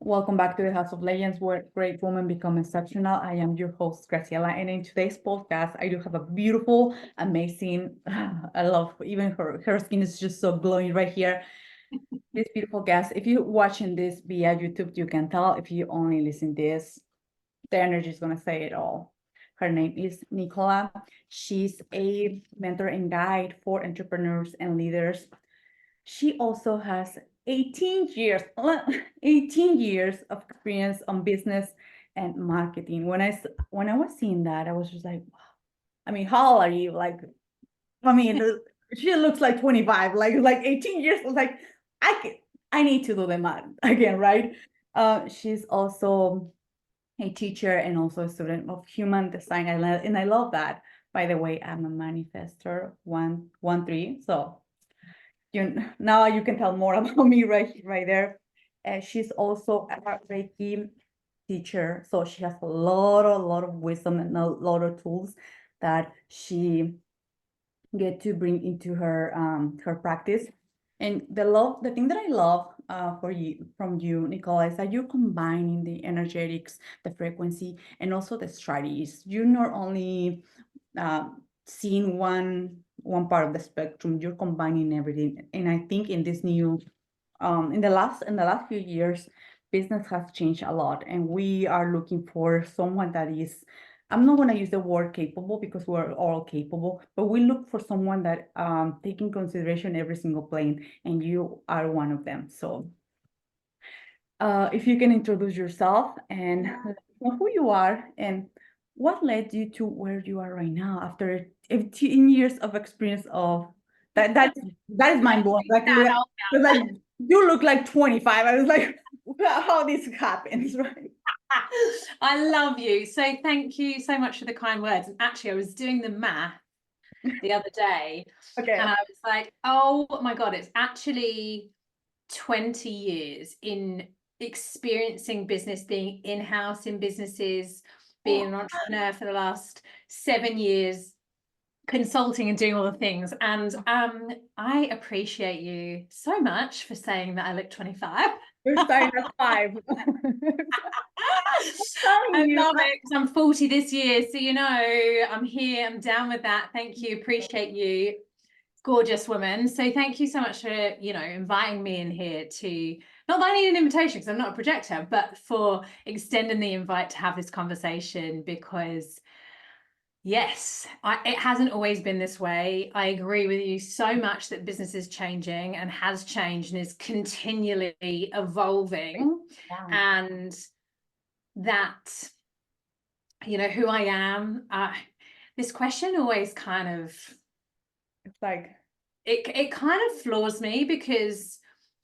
Welcome back to the House of Legends, where great women become exceptional. I am your host, Graciela, and in today's podcast, I do have a beautiful, amazing, I love even her skin is just so glowing right here. This beautiful guest, if you're watching this via YouTube, you can tell. If you only listen this, the energy is going to say it all. Her name is Nicola. She's a mentor and guide for entrepreneurs and leaders. She also has 18 years, 18 years of experience on business and marketing. When I was seeing that, I was just like, wow. I mean, how old are you? Like, I mean, she looks like 25, like 18 years. I was like, I need to do the math again, right? She's also a teacher and also a student of human design, and I love that. By the way, I'm a manifestor 113, so now you can tell more about me right there. She's also a Reiki teacher, so she has a lot of wisdom and a lot of tools that she get to bring into her practice. And the thing that I love from you, Nicola, is that you're combining the energetics, the frequency, and also the strategies. You're not only seeing one part of the spectrum, you're combining everything. And I think in this new in the last few years, business has changed a lot, and we are looking for someone that is, I'm not going to use the word capable because we're all capable, but we look for someone that take in consideration every single plane, and you are one of them. So if you can introduce yourself and who you are and what led you to where you are right now after 18 years of experience of that is mind blowing. Like you look like 25. I was like, how this happens, right? I love you. So thank you so much for the kind words. And actually, I was doing the math the other day, Okay. and I was like, oh my God, it's actually 20 years in experiencing business, being in-house in businesses, being an entrepreneur for the last 7 years, consulting and doing all the things. And I appreciate you so much for saying that I look 25. We're starting at 5. I love it because I'm 40 this year. So, I'm here, I'm down with that. Thank you. Appreciate you. Gorgeous woman. So thank you so much for, inviting me in here to, not that I need an invitation because I'm not a projector, but for extending the invite to have this conversation because yes, it hasn't always been this way. I agree with you so much that business is changing and has changed and is continually evolving. Yeah. And that, who I am, this question always kind of, It's like, it kind of floors me because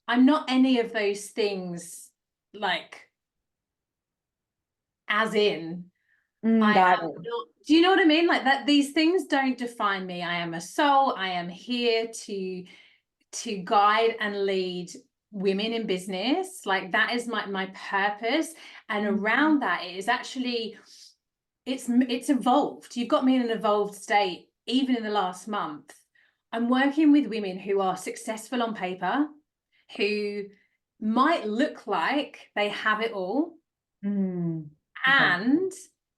I'm not any of those things, like, as in, I am not, do you know what I mean? Like that, these things don't define me. I am a soul. I am here to guide and lead women in business. Like that is my purpose. And around that, it is actually, it's evolved. You've got me in an evolved state, even in the last month. I'm working with women who are successful on paper, who might look like they have it all, and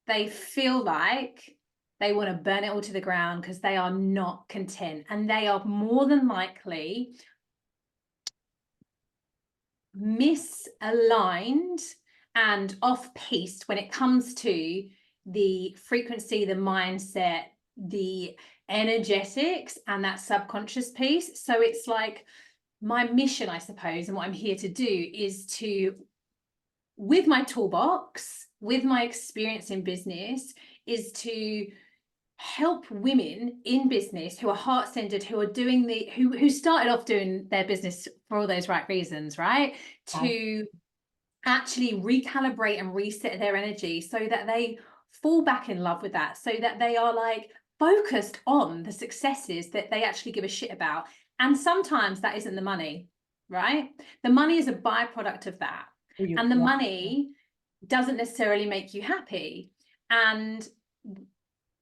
they feel like they want to burn it all to the ground because they are not content, and they are more than likely misaligned and off-piste when it comes to the frequency, the mindset, the energetics, and that subconscious piece. So it's like my mission, I suppose, and what I'm here to do is to, with my toolbox, with my experience in business, is to help women in business who are heart-centered, who are doing who started off doing their business for all those right reasons, right? To actually recalibrate and reset their energy so that they fall back in love with that, so that they are like focused on the successes that they actually give a shit about. And sometimes that isn't the money, right? The money is a byproduct of that. And the money doesn't necessarily make you happy. And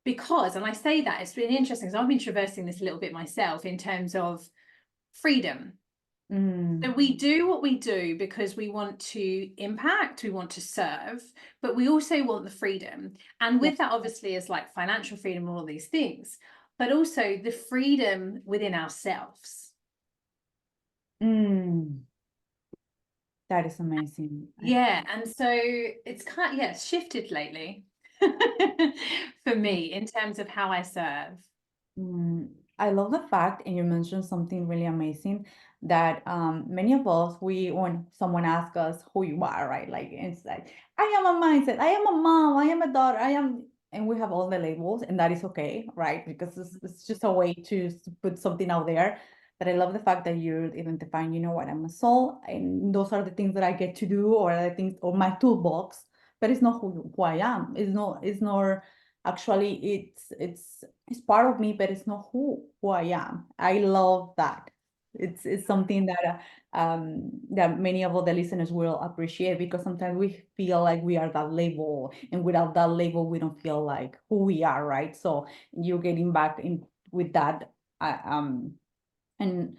because, and I say that, it's been interesting because I've been traversing this a little bit myself in terms of freedom. So we do what we do because we want to impact, we want to serve, but we also want the freedom. And with that, obviously, is like financial freedom and all these things, but also the freedom within ourselves. That is amazing. Yeah. And so it's kind of, yeah, it's shifted lately for me in terms of how I serve. I love the fact, and you mentioned something really amazing, that many of us, when someone asks us who you are, right? Like it's like, I am a mindset, I am a mom, I am a daughter, I am, and we have all the labels, and that is okay, right? Because it's just a way to put something out there. But I love the fact that you're identifying, you know what, I'm a soul, and those are the things that I get to do, or the things, or my toolbox. But it's not who I am. It's not actually, it's part of me, but it's not who I am. I love that. It's something that that many of the listeners will appreciate, because sometimes we feel like we are that label, and without that label, we don't feel like who we are, right? So you're getting back in with that, uh, um, and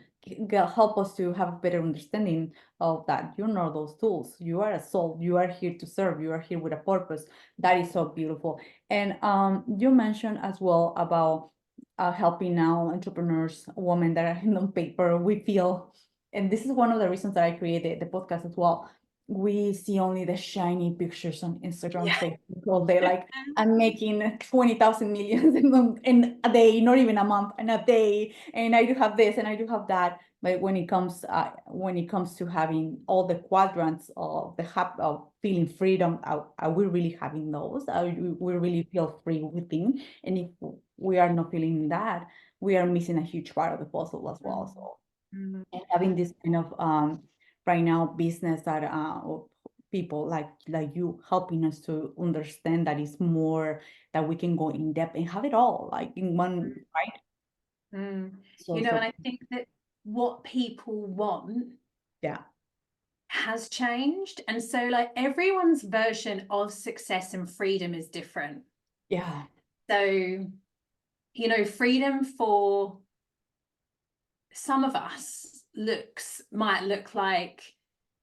help us to have a better understanding of that. You know those tools. You are a soul. You are here to serve. You are here with a purpose. That is so beautiful. And you mentioned as well about helping now entrepreneurs, women that are in on paper. We feel, and this is one of the reasons that I created the podcast as well. We see only the shiny pictures on Instagram, Yeah. Facebook all day. Like, I'm making 20,000 millions in a day, not even a month, in a day, and I do have this and I do have that. But when it comes to having all the quadrants of of feeling freedom, are we really having those? We really feel free within? And if we are not feeling that, we are missing a huge part of the puzzle as well. So, Mm. and having this kind of right now business that of people like you helping us to understand that it's more, that we can go in depth and have it all like in one, right? Mm. So And so I think that what people want yeah. has changed. And so, like, everyone's version of success and freedom is different. Yeah. So, freedom for some of us might look like,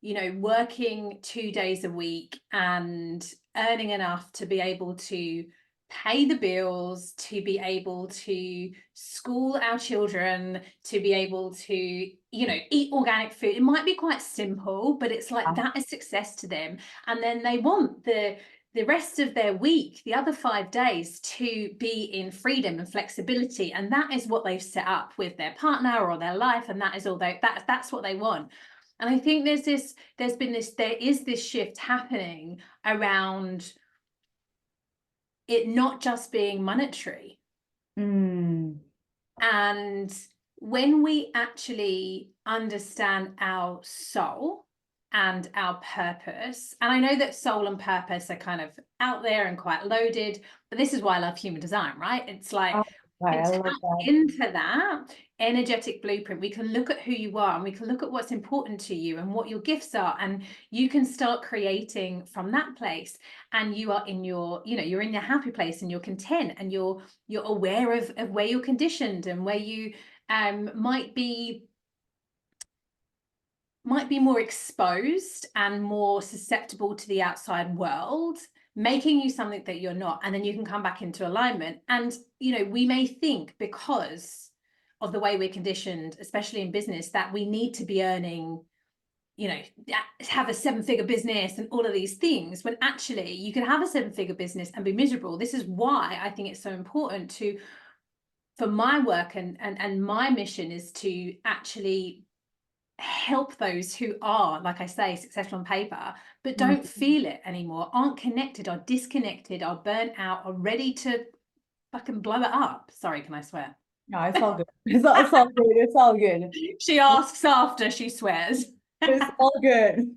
working 2 days a week and earning enough to be able to pay the bills, to be able to school our children, to be able to, eat organic food. It might be quite simple, but it's like that is success to them. And then they want the rest of their week, the other 5 days, to be in freedom and flexibility. And that is what they've set up with their partner or their life. And that is all that's what they want. And I think there is this shift happening around it not just being monetary. Mm. And when we actually understand our soul and our purpose, and I know that soul and purpose are kind of out there and quite loaded, but this is why I love human design, right? It's like, Oh, right, we I tap love that. into that energetic blueprint. We can look at who you are, and we can look at what's important to you and what your gifts are, and you can start creating from that place. And you are in you're in your happy place, and you're content, and you're aware of where you're conditioned and where you might be more exposed and more susceptible to the outside world, making you something that you're not. And then you can come back into alignment. And we may think, because of the way we're conditioned, especially in business, that we need to be earning, have a 7-figure business and all of these things, when actually you can have a 7-figure business and be miserable. This is why I think it's so important for my work, and my mission is to actually help those who are, like I say, successful on paper, but don't feel it anymore, aren't connected, are disconnected, are burnt out, are ready to fucking blow it up. Sorry, can I swear? No, it's all good. It's all good. It's all good. She asks after she swears. It's all good.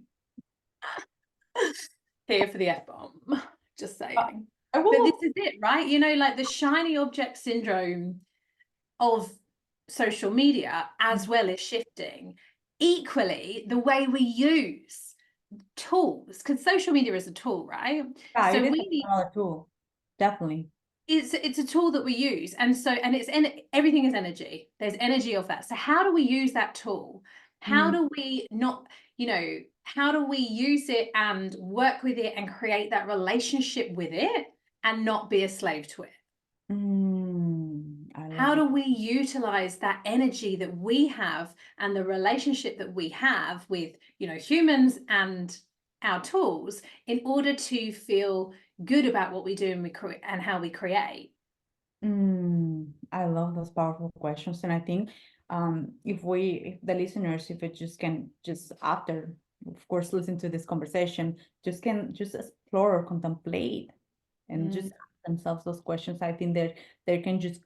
Here for the F-bomb. Just saying. I But this will. is it, right? Like the shiny object syndrome of social media, as well as shifting. Equally, the way we use tools, because social media is a tool, right? Yeah, So it is we another tool. Definitely. it's a tool that we use, and everything is energy. There's energy of that. So how do we use that tool How do we not, how do we use it and work with it and create that relationship with it and not be a slave to it? I love How it. do we utilize that energy that we have and the relationship that we have with, humans and our tools in order to feel good about what we do and and how we create? I love those powerful questions. And I think if the listeners, if it just can just after, of course, listen to this conversation, can just explore or contemplate and just ask themselves those questions, I think that they can just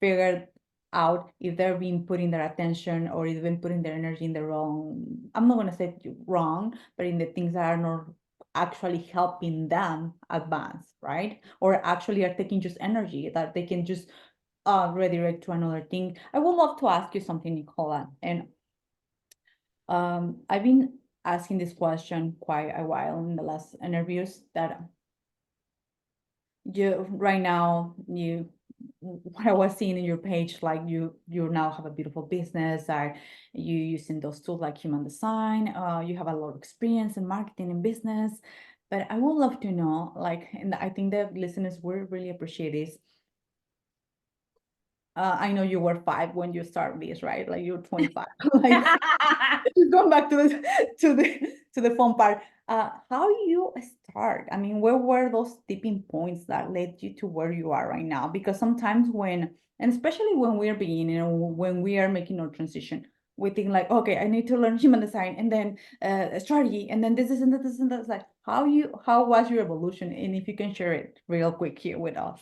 figure out if they're being putting their attention or even putting their energy in the wrong, I'm not going to say wrong, but in the things that are not actually helping them advance, right? Or actually are taking just energy that they can just redirect to another thing. I would love to ask you something, Nicola, and I've been asking this question quite a while in the last interviews that you right now you what I was seeing in your page, like you now have a beautiful business, are you using those tools like human design, you have a lot of experience in marketing and business, but I would love to know, like, and I think the listeners will really appreciate this. I know you were 5 when you started this, right? Like you're 25. Like just going back to the fun part. How you start? I mean, where were those tipping points that led you to where you are right now? Because sometimes and especially when we're beginning, when we are making our transition, we think like, okay, I need to learn human design and then strategy and then this and that, this and that. It's like, how was your evolution? And if you can share it real quick here with us.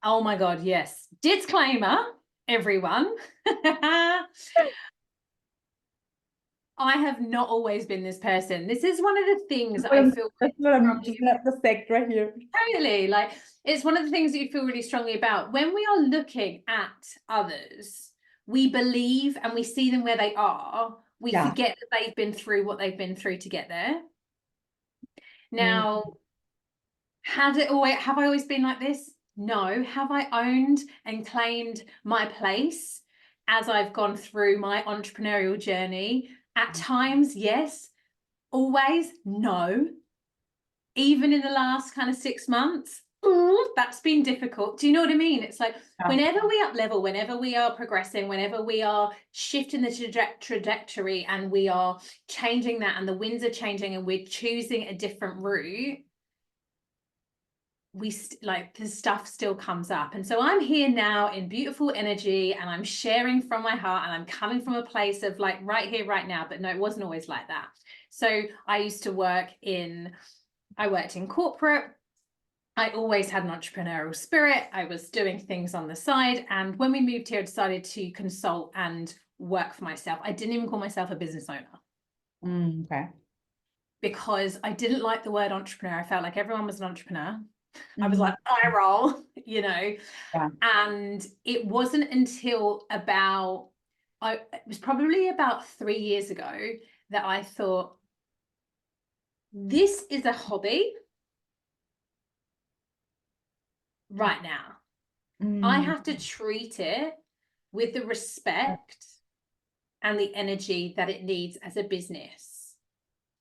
Oh my God, yes. Disclaimer, everyone. I have not always been this person. This is one of the things I feel That's what I'm just not the sect right here. totally like it's one of the things that you feel really strongly about. When we are looking at others, we believe and we see them where they are. We forget that they've been through what they've been through to get there. Now, have I always been like this? No. Have I owned and claimed my place as I've gone through my entrepreneurial journey? At times, yes. Always, no. Even in the last kind of 6 months, that's been difficult. Do you know what I mean? It's like whenever we up level, whenever we are progressing, whenever we are shifting the trajectory and we are changing that and the winds are changing and we're choosing a different route, like the stuff still comes up. And so I'm here now in beautiful energy and I'm sharing from my heart and I'm coming from a place of like right here, right now. But no, it wasn't always like that. So I used to worked in corporate. I always had an entrepreneurial spirit. I was doing things on the side. And when we moved here, I decided to consult and work for myself. I didn't even call myself a business owner. Okay. Because I didn't like the word entrepreneur. I felt like everyone was an entrepreneur. I was like, eye roll, and it wasn't until it was probably about 3 years ago that I thought, this is a hobby right now. I have to treat it with the respect and the energy that it needs as a business.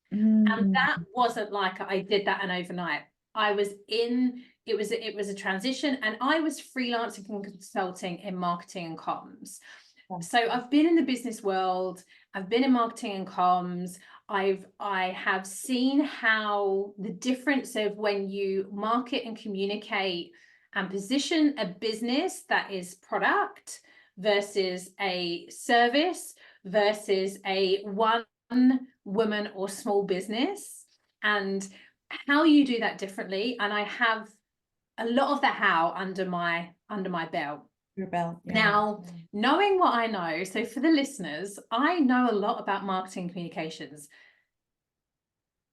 And that wasn't like I did that and overnight. It was a transition and I was freelancing and consulting in marketing and comms. So I've been in the business world, I've been in marketing and comms. I have seen how the difference of when you market and communicate and position a business that is product versus a service versus a one woman or small business, and how you do that differently. And I have a lot of the how under my belt. Your belt. Now, knowing what I know, so for the listeners, I know a lot about marketing communications.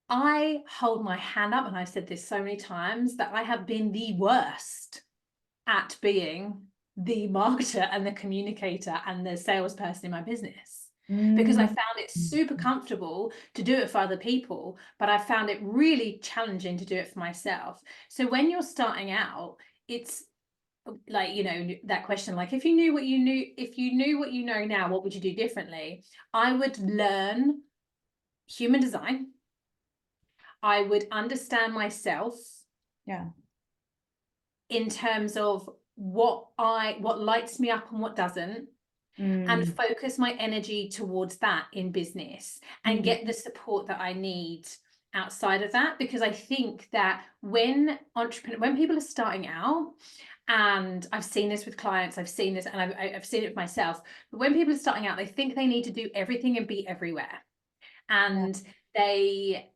I hold my hand up, and I've said this so many times, that I have been the worst at being the marketer and the communicator and the salesperson in my business. Because I found it super comfortable to do it for other people, but I found it really challenging to do it for myself. So when you're starting out, it's like, you know, that question, like, if you knew what you know now, what would you do differently? I would learn human design. I would understand myself Yeah. in terms of what lights me up and what doesn't, and Mm, focus my energy towards that in business, and mm, get the support that I need outside of that. Because I think that when people are starting out, and I've seen this with clients, I've seen this, and I've seen it with myself, but when people are starting out, they think they need to do everything and be everywhere, yeah. and they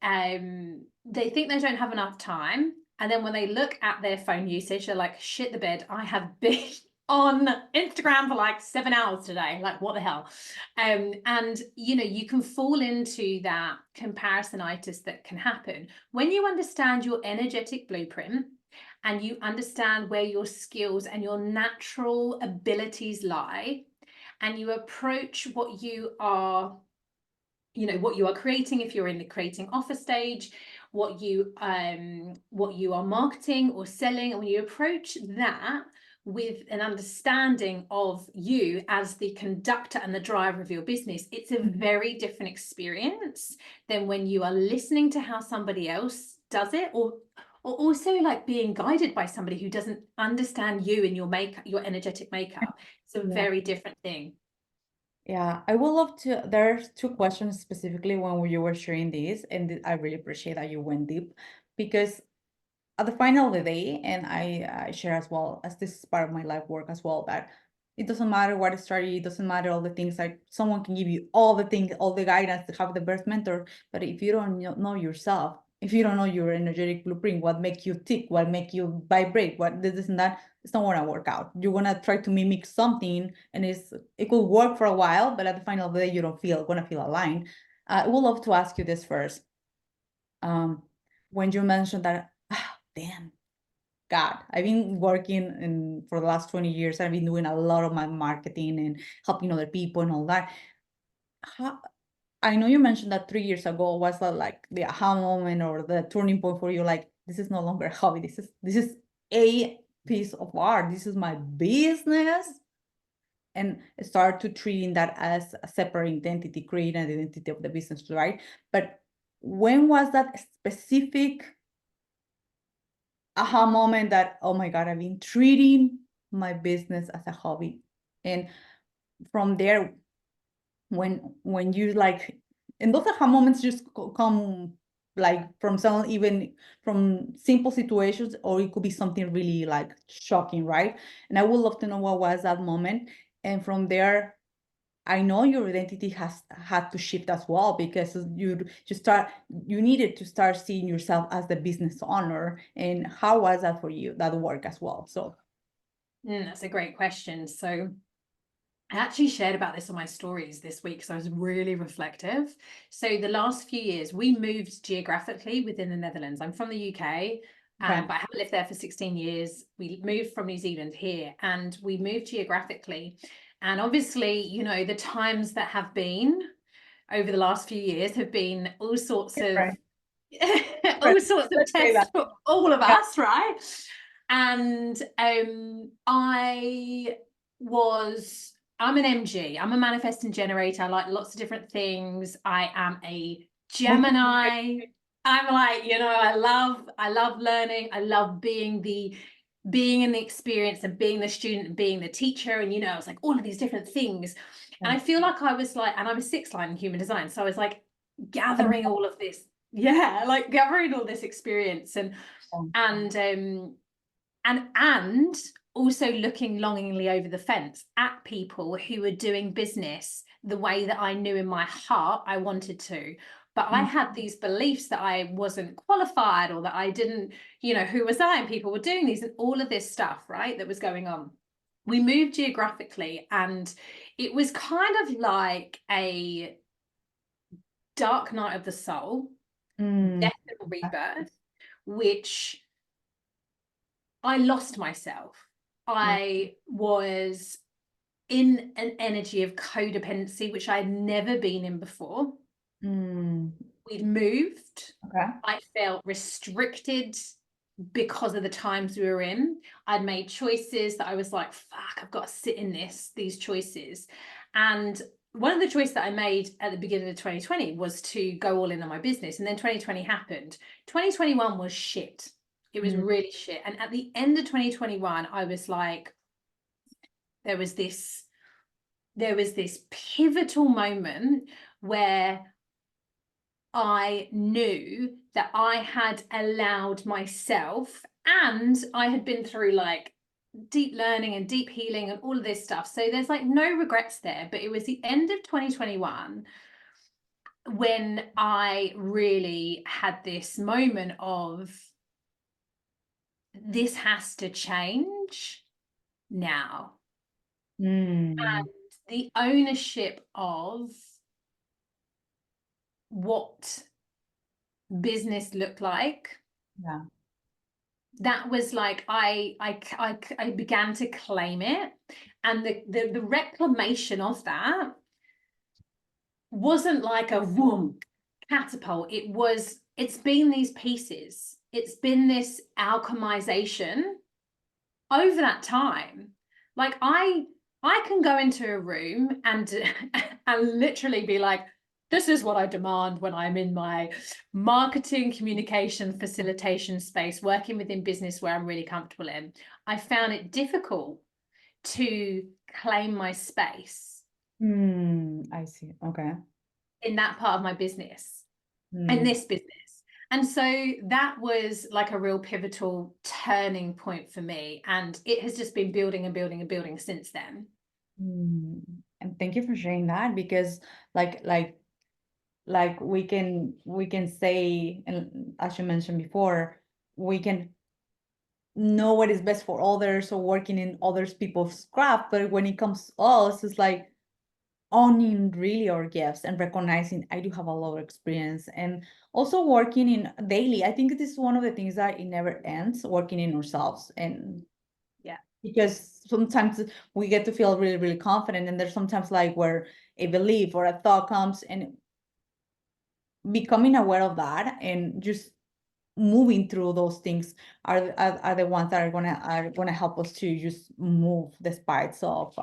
think they don't have enough time. And then when they look at their phone usage, they're like, shit the bed, I have been on Instagram for like 7 hours today, like what the hell. And you know, you can fall into that comparisonitis that can happen when you understand your energetic blueprint, and you understand where your skills and your natural abilities lie, and you approach what you are, you know, what you are creating, if you're in the creating offer stage, what you are marketing or selling, and when you approach that with an understanding of you as the conductor and the driver of your business, it's a very different experience than when you are listening to how somebody else does it, or also like being guided by somebody who doesn't understand you and your energetic makeup. It's a Yeah. very different thing. Yeah, I would love to. There's two questions specifically when you were sharing this, and I really appreciate that you went deep because at the final of the day, and I share as well as this is part of my life work as well, that it doesn't matter what strategy, it doesn't matter all the things, like someone can give you all the things, all the guidance to have the best mentor, but if you don't know yourself, if you don't know your energetic blueprint, what make you tick, what make you vibrate, what this and that, it's not gonna work out. You're gonna try to mimic something, and it could work for a while, but at the final of the day, you don't gonna feel aligned. I would love to ask you this first. When you mentioned that, damn, God, I've been working for the last 20 years. I've been doing a lot of my marketing and helping other people and all that. I know you mentioned that 3 years ago was like the aha moment or the turning point for you. Like, this is no longer a hobby. This is a piece of art. This is my business. And start to treating that as a separate identity, create an identity of the business, right? But when was that specific aha moment that, oh my God, I've been treating my business as a hobby? And from there, when you like, and those aha moments just come like from some, even from simple situations, or it could be something really like shocking, right? And I would love to know what was that moment. And from there, I know your identity has had to shift as well, because you needed to start seeing yourself as the business owner. And how was that for you, that work as well? So That's a great question. So I actually shared about this on my stories this week, so I was really reflective. So the last few years, we moved geographically within the Netherlands. I'm from the UK, okay. but I haven't lived there for 16 years. We moved from New Zealand here, and we moved geographically. And obviously, you know, the times that have been over the last few years have been all sorts of Right. Right. all sorts of Let's say tests that. for all of Yeah. us, right? And I'm an MG. I'm a manifesting generator. I like lots of different things. I am a Multi- Gemini. I'm like, you know, I love learning. I love being in the experience and being the student and being the teacher. And, you know, it's like all of these different things. And I feel like I was like, and I'm a 6 line in human design. So I was like gathering all of this. Yeah, like gathering all this experience and also looking longingly over the fence at people who were doing business the way that I knew in my heart I wanted to. But I had these beliefs that I wasn't qualified, or that I didn't, you know, who was I? And people were doing these and all of this stuff, right, that was going on. We moved geographically, and it was kind of like a dark night of the soul, death and rebirth, which I lost myself. I was in an energy of codependency, which I'd never been in before. Mm, We'd moved. okay. I felt restricted because of the times we were in. I'd made choices that I was like, fuck, I've got to sit in these choices. And one of the choices that I made at the beginning of 2020 was to go all in on my business. And then 2020 happened. 2021 was shit. It was really shit. And at the end of 2021, I was like, there was this pivotal moment where I knew that I had allowed myself, and I had been through like deep learning and deep healing and all of this stuff. So there's like no regrets there. But it was the end of 2021 when I really had this moment of, this has to change now. And the ownership of what business looked like, that was like, I began to claim it. And the reclamation of that wasn't like a whoom catapult. It's been these pieces. It's been this alchemization over that time. Like I can go into a room and and literally be like, this is what I demand when I'm in my marketing, communication, facilitation space, working within business where I'm really comfortable in. I found it difficult to claim my space. I see. Okay. In that part of my business, in this business. And so that was like a real pivotal turning point for me. And it has just been building and building and building since then. And thank you for sharing that, because like we can say, and as you mentioned before, we can know what is best for others or working in others people's craft, but when it comes to us, it's like owning really our gifts and recognizing I do have a lot of experience, and also working in daily. I think this is one of the things that it never ends, working in ourselves. And because sometimes we get to feel really, really confident, and there's sometimes like where a belief or a thought comes, and becoming aware of that and just moving through those things are the ones that are gonna help us to just move despite of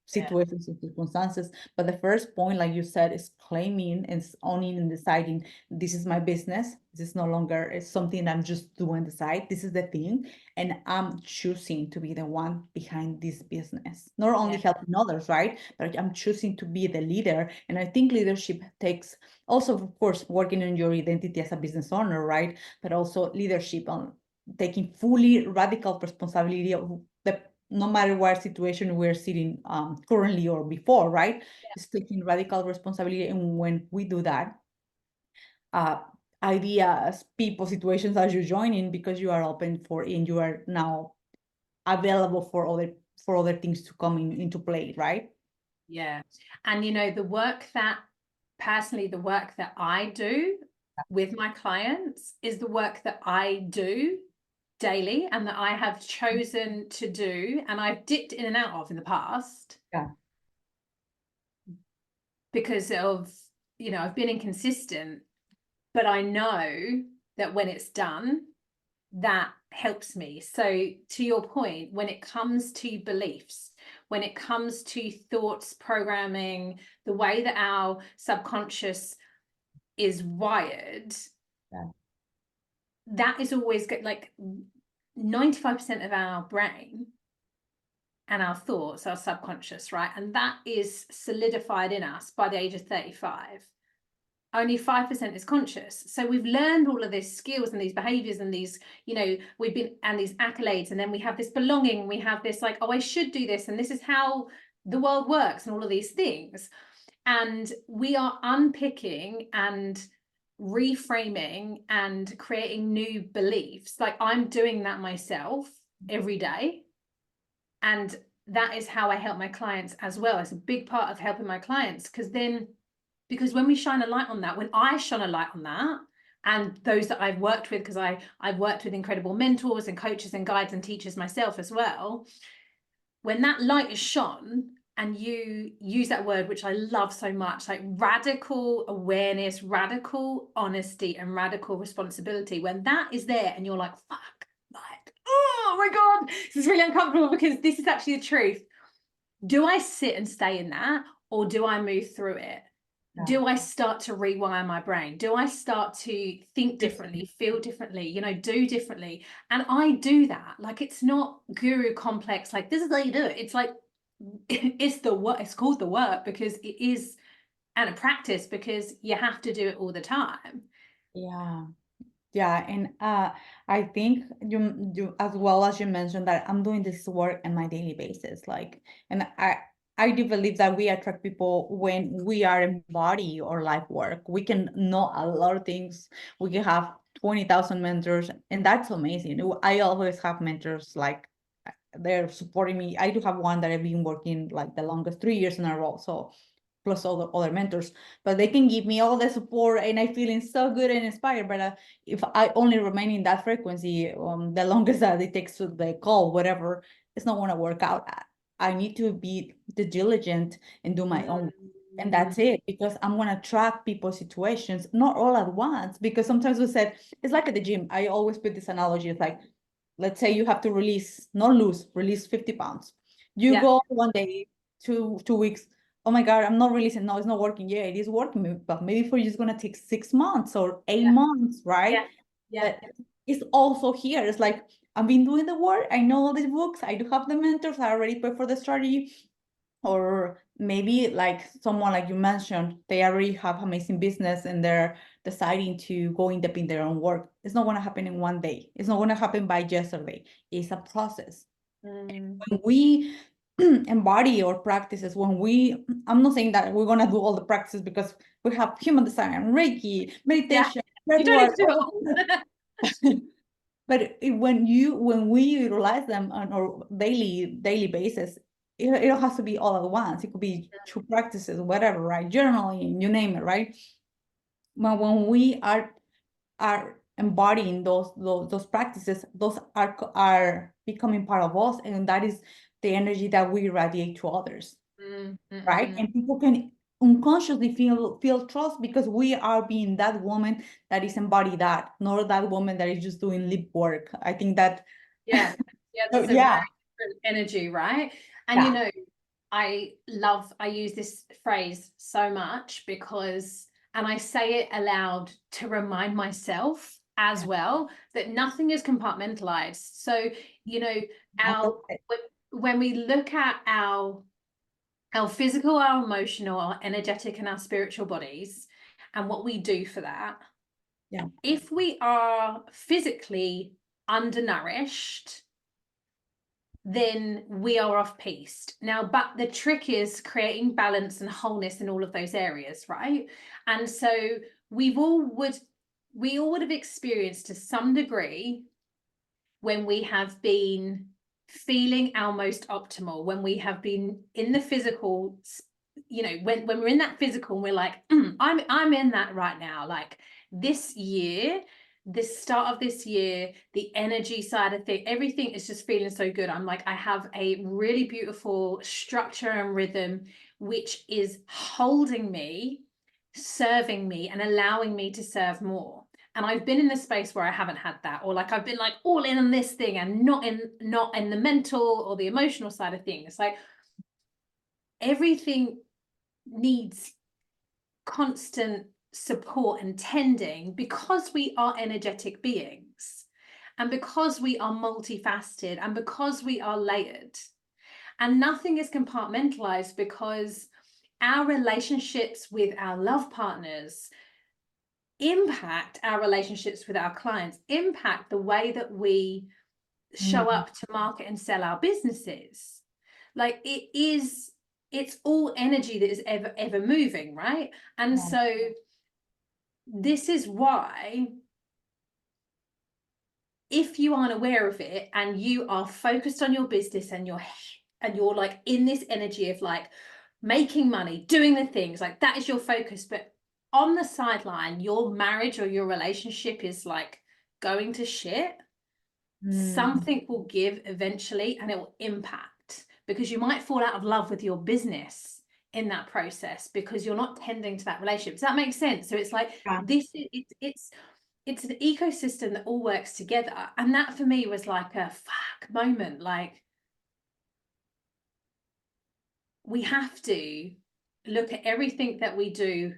situations and circumstances. But the first point, like you said, is claiming and owning and deciding, this is my business. This is no longer it's something I'm just doing the side. This is the thing, and I'm choosing to be the one behind this business. Not only helping others, right? But I'm choosing to be the leader. And I think leadership takes also, of course, working on your identity as a business owner, right? But also leadership on taking fully radical responsibility of the no matter what situation we're sitting currently or before, right? It's taking radical responsibility. And when we do that, ideas, people, situations as you join in, because you are open for and you are now available for other things to come into play, right? Yeah. And you know, the work that I do with my clients is the work that I do daily and that I have chosen to do, and I've dipped in and out of in the past. Because of, you know, I've been inconsistent, but I know that when it's done, that helps me. So to your point, when it comes to beliefs, when it comes to thoughts, programming, the way that our subconscious is wired, that is always good. Like 95% of our brain and our thoughts are subconscious, right? And that is solidified in us by the age of 35. Only 5% is conscious. So we've learned all of these skills and these behaviors and these, you know, and these accolades, and then we have this belonging, we have this like, oh, I should do this, and this is how the world works, and all of these things. And we are unpicking and reframing and creating new beliefs. Like I'm doing that myself every day. And that is how I help my clients as well. It's a big part of helping my clients, because when we shine a light on that, when I shine a light on that, and those that I've worked with, because I've worked with incredible mentors and coaches and guides and teachers myself as well, when that light is shone, and you use that word, which I love so much, like radical awareness, radical honesty, and radical responsibility, when that is there and you're like, fuck, oh my God, this is really uncomfortable, because this is actually the truth. Do I sit and stay in that, or do I move through it? Yeah. Do I start to rewire my brain? Do I start to think differently, feel differently, you know, do differently? And I do that. Like, it's not guru complex, like this is how you do it. It's like, it's the work, it's called the work because it is, and a practice because you have to do it all the time. Yeah. Yeah, and I think you as well as you mentioned that I'm doing this work on my daily basis, like, and I do believe that we attract people when we are in body or life work. We can know a lot of things. We can have 20,000 mentors, and that's amazing. I always have mentors like they're supporting me. I do have one that I've been working like the longest 3 years in a row. So plus all the other mentors, but they can give me all the support and I feeling so good and inspired. But if I only remain in that frequency, the longest that it takes to the call, whatever, it's not going to work out. I need to be diligent and do my own. And that's it, because I'm going to track people's situations, not all at once, because sometimes we said, it's like at the gym. I always put this analogy. It's like, let's say you have to release, not lose, release 50 pounds. You Yeah. go one day, two weeks, oh my God, I'm not releasing. No, it's not working. Yeah, it is working, but maybe for you, it's going to take 6 months or 8 months, right? Yeah. Yeah. But it's also here. It's like, I've been doing the work. I know all these books. I do have the mentors. I already pay for the strategy. Or maybe like someone like you mentioned, they already have amazing business and they're deciding to go in depth in their own work. It's not going to happen in one day. It's not going to happen by yesterday. It's a process. When we embody our practices, I'm not saying that we're going to do all the practices, because we have human design, Reiki, meditation, You don't need breathwork, to do it all. but when we utilize them on our daily basis, it don't have to be all at once. It could be 2 practices, whatever, right? Journaling, you name it, right? But when we are embodying those practices, those are becoming part of us, and that is the energy that we radiate to others, right? And people can unconsciously feel trust, because we are being that woman that is embody that, not that woman that is just doing lip work. I think that Yeah. Yeah. so, There's a very yeah, different energy, right? And you yeah, know, I use this phrase so much because, and I say it aloud to remind myself as yeah. well, that nothing is compartmentalized. So, you know, when we look at our physical, our emotional, our energetic, and our spiritual bodies, and what we do for that, Yeah. if we are physically undernourished, then we are off piste. Now, but the trick is creating balance and wholeness in all of those areas, right? And so we all would have experienced to some degree when we have been feeling our most optimal, when we have been in the physical, you know, when we're in that physical and we're like, I'm in that right now. Like this year, this start of this year, the energy side of things, everything is just feeling so good. I'm like, I have a really beautiful structure and rhythm, which is holding me, serving me, and allowing me to serve more. And I've been in this space where I haven't had that, or like I've been like all in on this thing and not in the mental or the emotional side of things. Like everything needs constant support and tending, because we are energetic beings, and because we are multifaceted, and because we are layered, and nothing is compartmentalized, because our relationships with our love partners impact our relationships with our clients, impact the way that we show up to market and sell our businesses. Like it's all energy that is ever moving, right? And Yeah. so this is why, if you aren't aware of it and you are focused on your business and you're like in this energy of like making money, doing the things, like that is your focus, but on the sideline your marriage or your relationship is like going to shit, something will give eventually, and it will impact, because you might fall out of love with your business in that process because you're not tending to that relationship. Does that make sense? So it's like Yeah. this, it's an ecosystem that all works together. And that for me was like a fuck moment. Like, we have to look at everything that we do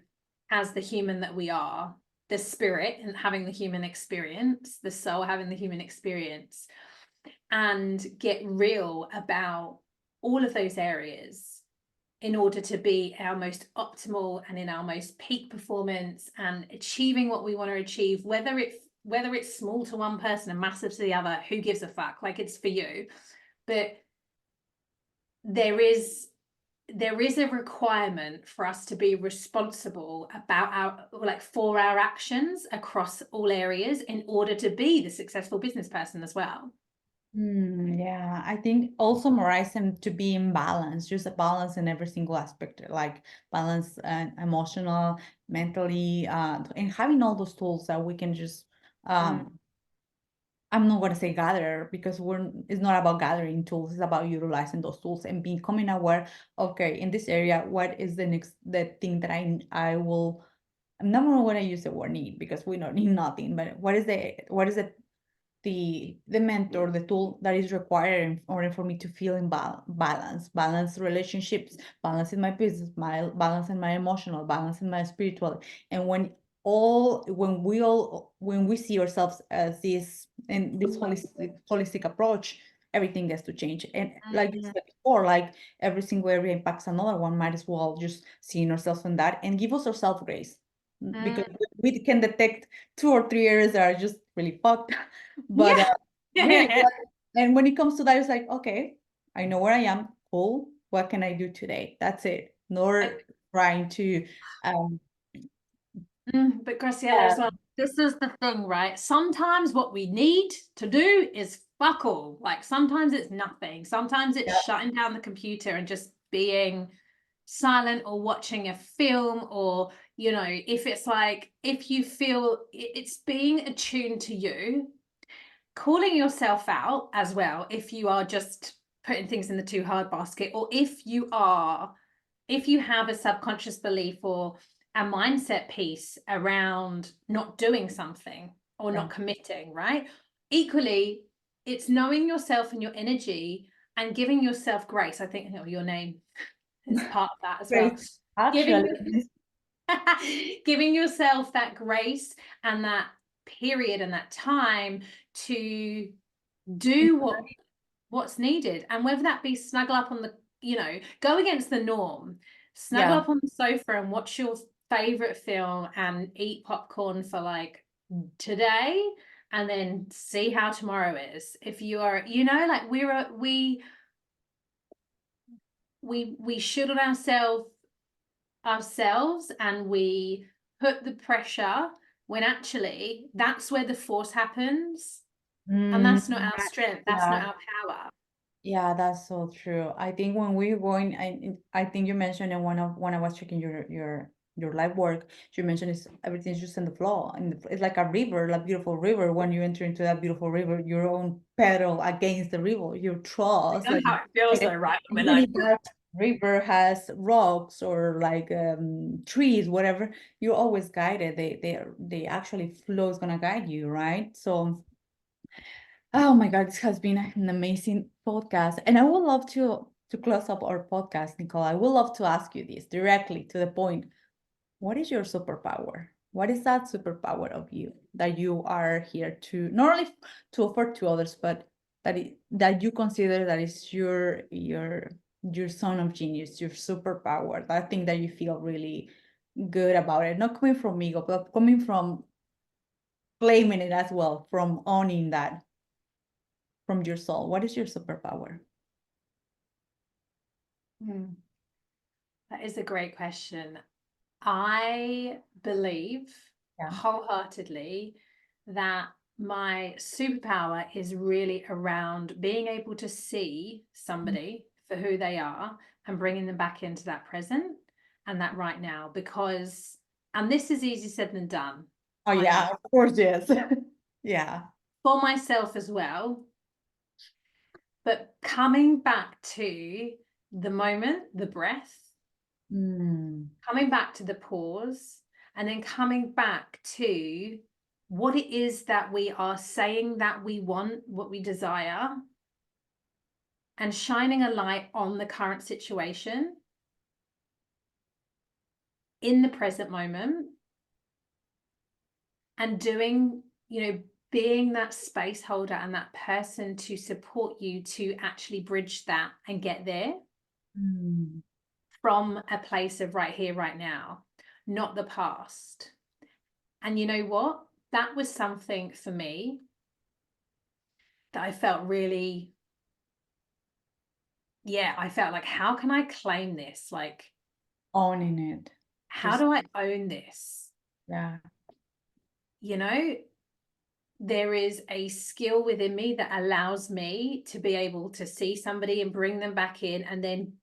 as the human that we are, the spirit and having the human experience, the soul having the human experience, and get real about all of those areas in order to be our most optimal and in our most peak performance and achieving what we want to achieve, whether it's small to one person and massive to the other. Who gives a fuck? Like, it's for you. But there is a requirement for us to be responsible about for our actions across all areas in order to be the successful business person as well. Yeah, I think also memorize them to be in balance, just a balance in every single aspect, like balance and emotional, mentally, and having all those tools that we can just I'm not going to say gather, because it's not about gathering tools, it's about utilizing those tools and becoming aware. Okay, in this area, what is the thing that I will, I'm not going to use the word need, because we don't need nothing, but what is the mentor, the tool that is required in order for me to feel in balance relationships, balance in my business, my balance in my emotional, balance in my spiritual. And when we see ourselves as this, in this holistic approach, everything gets to change. And like you said before, like every single area impacts another one, might as well just seeing ourselves in that and give us ourselves grace, because we can detect 2 or 3 areas that are just really fucked. But really, Yeah. and when it comes to that, it's like, okay, I know where I am. Cool. What can I do today? That's it. Nor trying to But Graciela, as well, this is the thing, right? Sometimes what we need to do is fuck all. Like, sometimes it's nothing. Sometimes it's shutting down the computer and just being silent, or watching a film, or, you know, if it's like, if you feel it's being attuned to you, calling yourself out as well, if you are just putting things in the too hard basket, or if you have a subconscious belief or a mindset piece around not doing something or not committing, right? Equally, it's knowing yourself and your energy and giving yourself grace. I think, you know, your name is part of that as well. actually. Giving yourself that grace and that period and that time to do what's needed, and whether that be snuggle up on the, you know, go against the norm, snuggle up on the sofa and watch your favorite film and eat popcorn for like today, and then see how tomorrow is. If you are, you know, like we should on ourselves, and we put the pressure when actually that's where the force happens, and that's not our strength, that's not our power. Yeah, that's so true. I think when we're going, I think you mentioned in when I was checking your live work, you mentioned everything's just in the flow, and it's like a river, like beautiful river. When you enter into that beautiful river, your own pedal against the river, your trust, I know like how it feels and though, right? We're even like, if that river has rocks or like trees, whatever, you're always guided. They actually flow is gonna guide you, right? So. Oh my God, this has been an amazing podcast. And I would love to close up our podcast, Nicola. I would love to ask you this directly to the point. What is your superpower? What is that superpower of you that you are here to not only to offer to others, but that you consider that is your son of genius, your superpower, that thing that you feel really good about it, not coming from ego, but coming from claiming it as well, from owning that from your soul. What is your superpower? that is a great question. I believe wholeheartedly that my superpower is really around being able to see somebody for who they are and bringing them back into that present and that right now, because, and this is easier said than done. Oh yeah, of course, yes. Yeah. For myself as well, but coming back to the moment, the breath, coming back to the pause, and then coming back to what it is that we are saying that we want, what we desire, and shining a light on the current situation in the present moment, and doing, being that space holder and that person to support you to actually bridge that and get there from a place of right here, right now, not the past. And you know what? That was something for me that I felt really, I felt like, how can I claim this? Like, owning it. how do I own this? Yeah. There is a skill within me that allows me to be able to see somebody and bring them back in, and then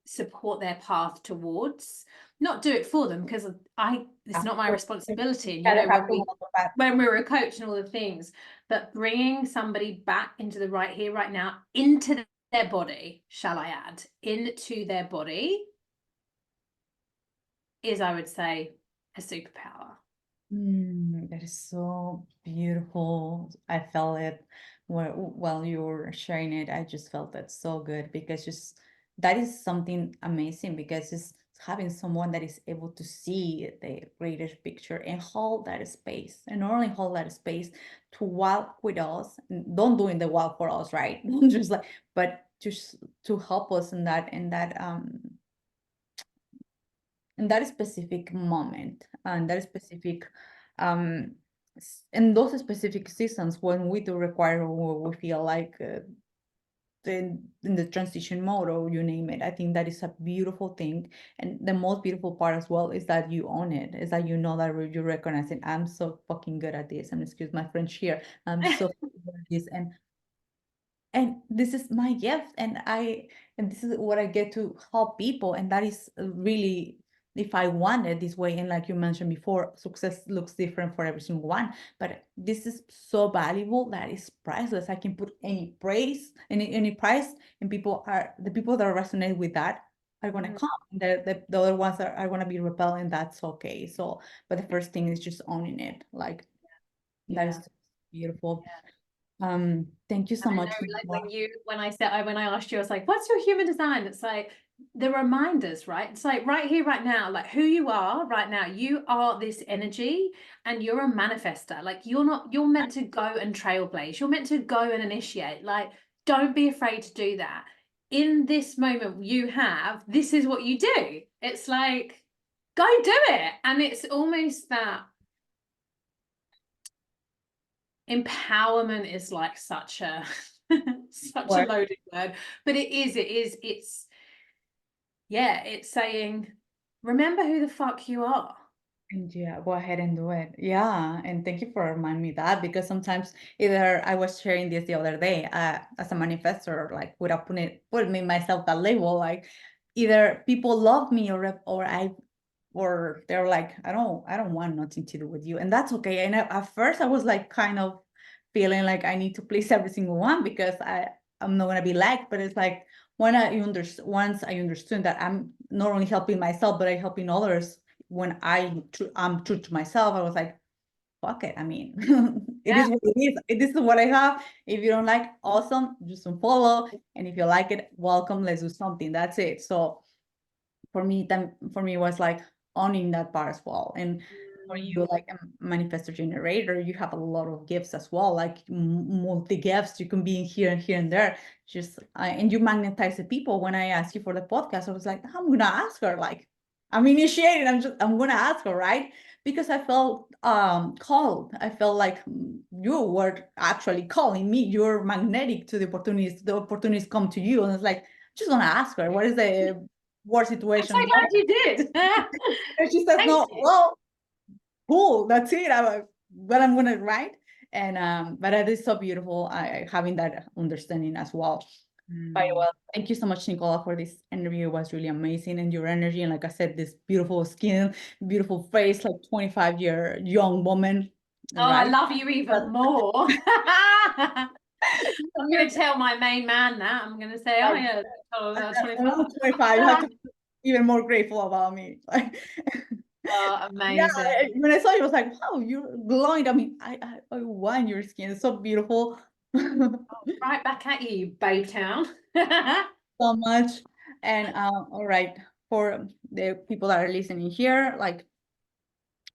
support their path towards, not do it for them, because it's not my responsibility. And when we were a coach and all the things, but bringing somebody back into the right here, right now, into their body, shall I add, into their body, is, I would say, a superpower. That is so beautiful. I felt it while you were sharing it. I just felt that so good, because just that is something amazing, because it's having someone that is able to see the greater picture and hold that space, and not only hold that space to walk with us. Don't doing the walk for us, right? Don't just like, but just to help us in that specific moment, and that specific um in those specific seasons when we do require, or we feel like in the transition mode, or you name it. I think that is a beautiful thing, and the most beautiful part as well is that you own it, is that you know that you recognize it. I'm so fucking good at this, and excuse my French here, I'm so fucking good at this, and this is my gift, and this is what I get to help people, and that is really, if I want it this way. And like you mentioned before, success looks different for every single one, but this is so valuable that is priceless. I can put any praise, any price, and the people that resonate with that are going to come. The other ones are going to be repelled, and that's okay. So, but the first thing is just owning it. Like, that is beautiful. Thank you so And I much. know, like, when I asked you, I was like, what's your human design? It's like the reminders, right? It's like right here, right now, like who you are right now. You are this energy, and you're a manifester. Like, you're meant to go and trailblaze. You're meant to go and initiate. Like, don't be afraid to do that. In this moment this is what you do. It's like, go do it. And it's almost that empowerment is like such a such a loaded word, but it's saying, remember who the fuck you are. And yeah, go ahead and do it. Yeah, and thank you for reminding me that, because sometimes either I was sharing this the other day, as a manifestor, like without putting myself that label, like either people love me, or they're like, I don't want nothing to do with you, and that's okay. And at first I was like kind of feeling like I need to please every single one, because I'm not gonna be liked. But it's like once I understood that I'm not only helping myself, but I'm helping others. When I'm true to myself, I was like, fuck it. I mean, it is what it is. This is what I have. If you don't like, awesome, just unfollow. And if you like it, welcome. Let's do something. That's it. So for me, it was like owning that part as well. And for you, like a manifestor generator, you have a lot of gifts as well, like multi gifts. You can be in here and here and there. Just and you magnetize the people. When I asked you for the podcast, I was like, I'm gonna ask her. Like, I'm initiated. I'm gonna ask her, right? Because I felt called. I felt like you were actually calling me. You're magnetic to the opportunities. The opportunities come to you, and it's like, just gonna ask her, what is the war situation? I'm so glad you did. And she says, no, well, cool, that's it. But I'm gonna write. And but it is so beautiful, having that understanding as well. Very well. Thank you so much, Nicola, for this interview. It was really amazing, and your energy, and like I said, this beautiful skin, beautiful face, like 25-year young woman. Oh, Right? I love you even more. I'm going to tell my main man that. I'm going to say, oh yeah, 25. 25. You have to be even more grateful about me. Oh, Yeah, amazing. when I saw you, I was like, wow, you're glowing. I mean, I want your skin. It's so beautiful. Right back at you, Babe Town. So much. And all right, for the people that are listening here, like,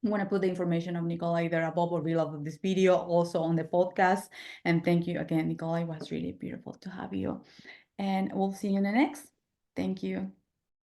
I'm gonna put the information of Nicola either above or below of this video, also on the podcast. And thank you again, Nicola. It was really beautiful to have you. And we'll see you in the next. Thank you.